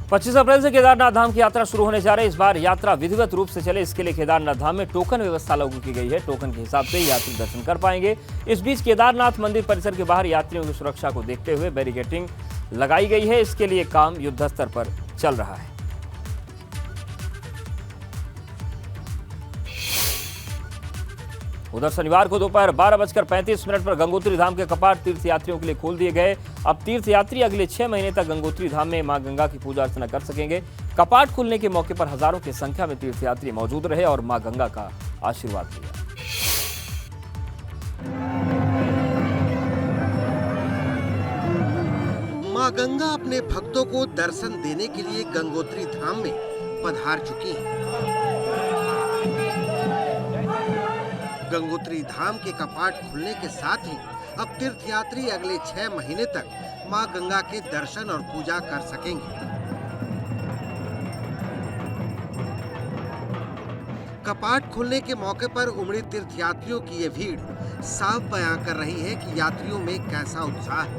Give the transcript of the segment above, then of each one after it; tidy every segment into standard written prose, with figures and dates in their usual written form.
25 अप्रैल से केदारनाथ धाम की यात्रा शुरू होने जा रही है। इस बार यात्रा विधिवत रूप से चले, इसके लिए केदारनाथ धाम में टोकन व्यवस्था लागू की गई है। टोकन के हिसाब से यात्री दर्शन कर पाएंगे। इस बीच केदारनाथ मंदिर परिसर के बाहर यात्रियों की सुरक्षा को देखते हुए बैरिकेडिंग लगाई गई है। इसके लिए काम युद्ध स्तर पर चल रहा है। उधर शनिवार को दोपहर 12:35 पर गंगोत्री धाम के कपाट तीर्थयात्रियों के लिए खोल दिए गए। अब तीर्थयात्री अगले 6 महीने तक गंगोत्री धाम में मां गंगा की पूजा अर्चना कर सकेंगे। कपाट खुलने के मौके पर हजारों की संख्या में तीर्थयात्री मौजूद रहे और मां गंगा का आशीर्वाद लिया। मां गंगा अपने भक्तों को दर्शन देने के लिए गंगोत्री धाम में पधार चुकी हैं। गंगोत्री धाम के कपाट खुलने के साथ ही अब तीर्थयात्री अगले 6 महीने तक मां गंगा के दर्शन और पूजा कर सकेंगे। कपाट खुलने के मौके पर उमड़ी तीर्थयात्रियों की ये भीड़ साफ बयां कर रही है कि यात्रियों में कैसा उत्साह है।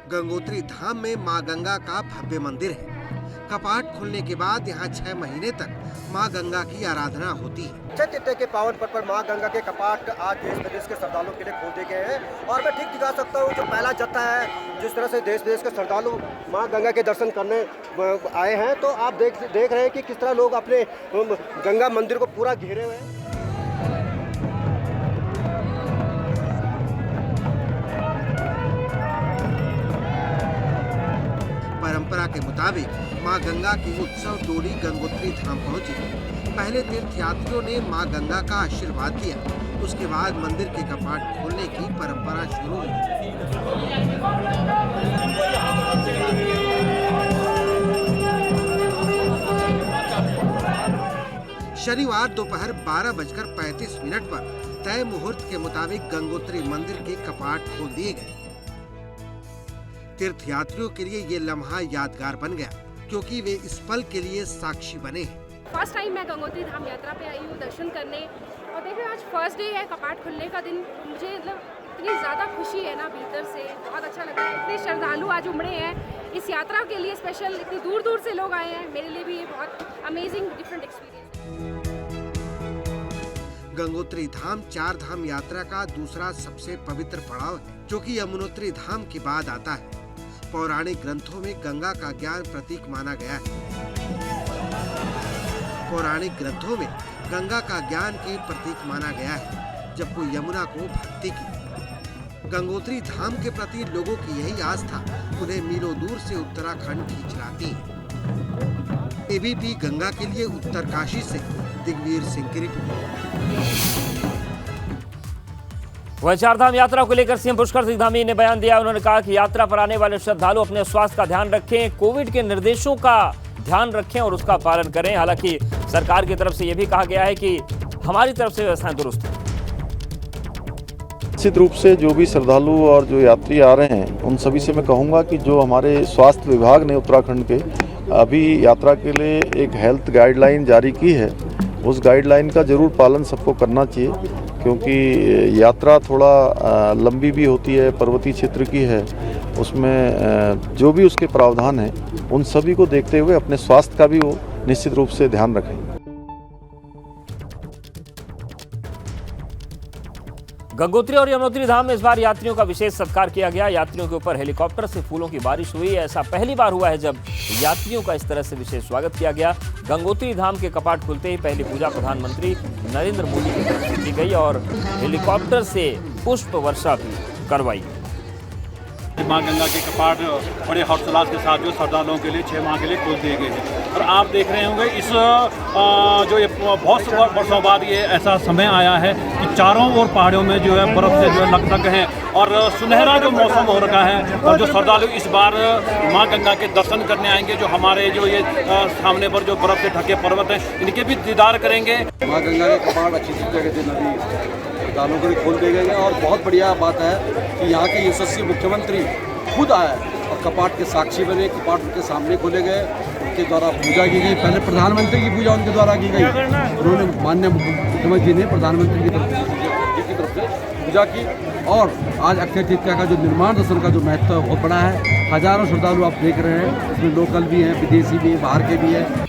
गंगोत्री धाम में मां गंगा का भव्य मंदिर है। कपाट खुलने के बाद यहाँ 6 महीने तक मां गंगा की आराधना होती है। अक्षय तृतीया के पावन पर्व पर मां गंगा के कपाट आज देश विदेश के श्रद्धालुओं के लिए खोल दिए गए हैं और मैं ठीक दिखा सकता हूँ जो पहला जत्था है, जिस तरह से देश विदेश के श्रद्धालु मां गंगा के दर्शन करने आए हैं, तो आप देख रहे हैं कि किस तरह लोग अपने गंगा मंदिर को पूरा घेरे हुए हैं। परंपरा के मुताबिक मां गंगा की उत्सव डोली गंगोत्री धाम पहुंची। पहले तीर्थयात्रियों ने मां गंगा का आशीर्वाद लिया, उसके बाद मंदिर के कपाट खोलने की परंपरा शुरू हुई। शनिवार दोपहर 12:35 पर तय मुहूर्त के मुताबिक गंगोत्री मंदिर के कपाट खोल दिए गए। तीर्थयात्रियों के लिए ये लम्हा यादगार बन गया, क्योंकि वे इस पल के लिए साक्षी बने हैं। फर्स्ट टाइम मैं गंगोत्री धाम यात्रा पे आई हूँ दर्शन करने, और देखिए आज फर्स्ट डे है कपाट खुलने का दिन। मुझे मतलब इतनी ज़्यादा खुशी है ना भीतर से, बहुत अच्छा लग रहा है। इतने श्रद्धालु आज उमड़े हैं इस यात्रा के लिए, स्पेशल इतनी दूर दूर से लोग आए हैं। मेरे लिए भी ये बहुत अमेजिंग डिफरेंट एक्सपीरियंस है। गंगोत्री धाम 4 धाम यात्रा का दूसरा सबसे पवित्र पड़ाव है, जो कि यमुनोत्री धाम के बाद आता है। पौराणिक ग्रंथों में गंगा का ज्ञान प्रतीक माना गया है। पौराणिक ग्रंथों में गंगा का ज्ञान के प्रतीक माना गया है, जब कोई यमुना को भक्ति की। गंगोत्री धाम के प्रति लोगों की यही आस्था उन्हें मीलों दूर से उत्तराखंड खींच लाती है। एबीपी गंगा के लिए उत्तरकाशी से दिग्वीर सिंह की रिपोर्ट। वह 4 धाम यात्रा को लेकर सीएम पुष्कर सिंह धामी ने बयान दिया। उन्होंने कहा कि यात्रा पर आने वाले श्रद्धालु अपने स्वास्थ्य का ध्यान रखें, कोविड के निर्देशों का ध्यान रखें और उसका पालन करें। हालांकि सरकार की तरफ से यह भी कहा गया है कि हमारी तरफ से व्यवस्थाएं दुरुस्त हैं। निश्चित रूप से जो भी श्रद्धालु और जो यात्री आ रहे हैं उन सभी से मैं कहूँगा कि जो हमारे स्वास्थ्य विभाग ने उत्तराखंड के अभी यात्रा के लिए एक हेल्थ गाइडलाइन जारी की है, उस गाइडलाइन का जरूर पालन सबको करना चाहिए, क्योंकि यात्रा थोड़ा लंबी भी होती है, पर्वतीय क्षेत्र की है। उसमें जो भी उसके प्रावधान हैं उन सभी को देखते हुए अपने स्वास्थ्य का भी वो निश्चित रूप से ध्यान रखें। गंगोत्री और यमुनोत्री धाम में इस बार यात्रियों का विशेष सत्कार किया गया। यात्रियों के ऊपर हेलीकॉप्टर से फूलों की बारिश हुई। ऐसा पहली बार हुआ है जब यात्रियों का इस तरह से विशेष स्वागत किया गया। गंगोत्री धाम के कपाट खुलते ही पहली पूजा प्रधानमंत्री नरेंद्र मोदी की तरफ से की गई और हेलीकॉप्टर से पुष्प वर्षा भी करवाई गई। मां गंगा के कपाट बड़े हर्षोल्लास के साथ जो श्रद्धालुओं के लिए 6 माह के लिए खोल दिए गए हैं। और आप देख रहे होंगे इस जो ये बहुत वर्षों बाद ये ऐसा समय आया है कि चारों ओर पहाड़ियों में जो है बर्फ से जो है लकदक है और सुनहरा जो मौसम हो रखा है। और जो श्रद्धालु इस बार मां गंगा के दर्शन करने आएंगे, जो हमारे जो ये सामने पर जो बर्फ से ढके पर्वत हैं, इनके भी दीदार करेंगे। मां गंगा के कपाट अच्छी जगह से नदी श्रद्धालुओं के लिए खोल दिए गए हैं और बहुत बढ़िया बात है कि यहाँ के यशस्वी मुख्यमंत्री खुद आए और कपाट के साक्षी बने। कपाट उनके सामने खोले गए, उनके द्वारा पूजा की गई। पहले प्रधानमंत्री की पूजा उनके द्वारा की गई, उन्होंने माननीय मुख्यमंत्री ने प्रधानमंत्री की तरफ से पूजा की। और आज अक्षय तृतीया का जो निर्माण दर्शन का जो महत्व है बहुत बड़ा है। हजारों श्रद्धालु आप देख रहे हैं, इसमें लोकल भी हैं, विदेशी भी हैं, बाहर के भी हैं।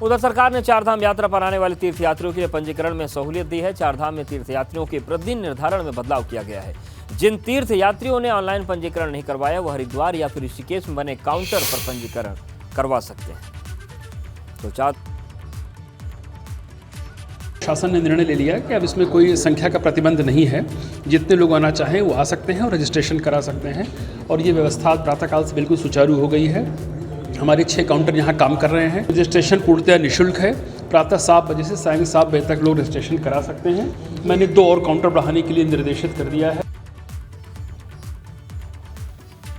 उधर सरकार ने चारधाम यात्रा पर आने वाले तीर्थयात्रियों के लिए पंजीकरण में सहूलियत दी है। चारधाम में तीर्थयात्रियों के प्रतिदिन निर्धारण में बदलाव किया गया है। जिन तीर्थयात्रियों ने ऑनलाइन पंजीकरण नहीं करवाया वो हरिद्वार या फिर ऋषिकेश में बने काउंटर पर पंजीकरण करवा सकते हैं। तो शासन ने निर्णय ले लिया कि अब इसमें कोई संख्या का प्रतिबंध नहीं है। जितने लोग आना चाहें वो आ सकते हैं और रजिस्ट्रेशन करा सकते हैं। और ये व्यवस्था प्रातःकाल से बिल्कुल सुचारू हो गई है। हमारे 6 काउंटर यहाँ काम कर रहे हैं। रजिस्ट्रेशन पूर्णतः निःशुल्क है। प्रातः 7 बजे से सायं 7 बजे तक लोग रजिस्ट्रेशन करा सकते हैं। मैंने 2 और काउंटर बढ़ाने के लिए निर्देशित कर दिया है।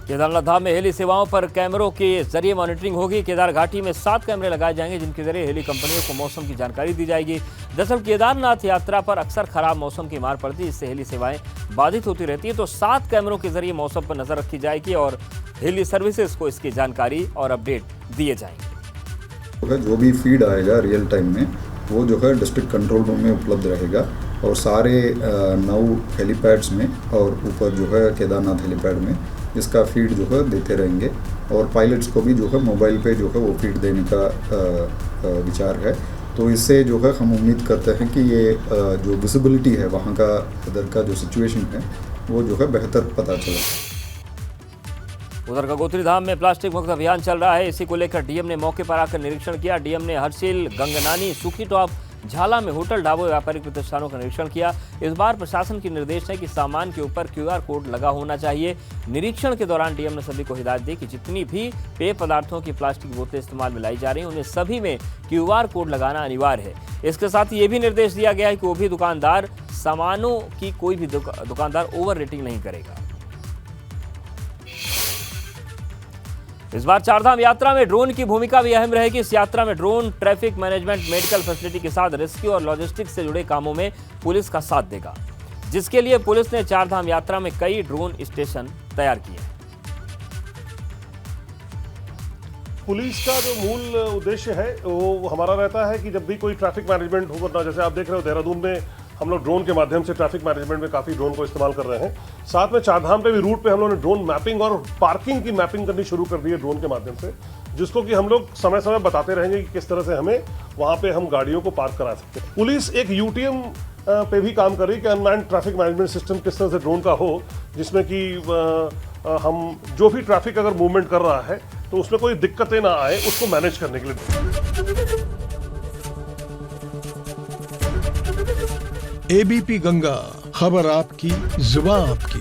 केदारनाथ धाम में हेली सेवाओं पर कैमरों के जरिए मॉनिटरिंग होगी। केदार घाटी में 7 कैमरे लगाए जाएंगे जिनके जरिए हेली कंपनियों को मौसम की जानकारी दी जाएगी। दरअसल केदारनाथ यात्रा पर अक्सर खराब मौसम की मार पड़ती है, इससे हेली सेवाएं बाधित होती रहती है। तो 7 कैमरों के जरिए मौसम पर नजर रखी जाएगी और हेली सर्विसेज को इसकी जानकारी और अपडेट दिए जाएंगे। जो भी फीड आएगा रियल टाइम में वो जो है डिस्ट्रिक्ट कंट्रोल रूम में उपलब्ध रहेगा और सारे 9 हेलीपैड्स में और ऊपर जो है केदारनाथ हेलीपैड में इसका फीड जो है देते रहेंगे। और पायलट्स को भी जो है मोबाइल पे जो है वो फीड देने का विचार है। तो इससे जो है हम उम्मीद करते हैं कि ये जो विजिबिलिटी है वहाँ का इधर का जो सिचुएशन है वो जो है बेहतर पता चले। उधर गंगोत्री धाम में प्लास्टिक मुक्त अभियान चल रहा है। इसी को लेकर डीएम ने मौके पर आकर निरीक्षण किया। डीएम ने हर्षिल, गंगनानी, सुखी टॉप, झाला में होटल, ढाबों, व्यापारिक प्रतिष्ठानों का निरीक्षण किया। इस बार प्रशासन की निर्देश है कि सामान के ऊपर QR कोड लगा होना चाहिए। निरीक्षण के दौरान डीएम ने सभी को हिदायत दी कि जितनी भी पेय पदार्थों की प्लास्टिक बोतलें इस्तेमाल में लाई जा रही हैं उन्हें सभी में QR कोड लगाना अनिवार्य है। इसके साथ ये भी निर्देश दिया गया है कि वो भी दुकानदार सामानों की कोई भी दुकानदार ओवर रेटिंग नहीं करेगा। इस बार चारधाम यात्रा में ड्रोन की भूमिका भी अहम रहेगी। इस यात्रा में drone traffic management, medical facility के साथ रेस्क्यू और लॉजिस्टिक्स से जुड़े कामों में पुलिस का साथ देगा, जिसके लिए पुलिस ने चारधाम यात्रा में कई ड्रोन स्टेशन तैयार किए हैं। पुलिस का जो मूल उद्देश्य है वो हमारा रहता है कि जब भी कोई ट्रैफिक मैनेजमेंट होगा, जैसे आप देख रहे हो देहरादून में हम लोग ड्रोन के माध्यम से ट्रैफिक मैनेजमेंट में काफ़ी ड्रोन को इस्तेमाल कर रहे हैं। साथ में चारधाम पे भी रूट पे हम लोगों ने ड्रोन मैपिंग और पार्किंग की मैपिंग करनी शुरू कर दी है ड्रोन के माध्यम से, जिसको कि हम लोग समय समय बताते रहेंगे कि किस तरह से हमें वहाँ पे हम गाड़ियों को पार्क करा सकते हैं। पुलिस एक UTM पे भी काम कर रही है कि अनमैन्ड ट्रैफिक मैनेजमेंट सिस्टम किस तरह से ड्रोन का हो, जिसमें कि हम जो भी ट्रैफिक अगर मूवमेंट कर रहा है तो उसमें कोई दिक्कतें ना आए, उसको मैनेज करने के लिए। ABP गंगा, खबर आपकी, जुबान आपकी।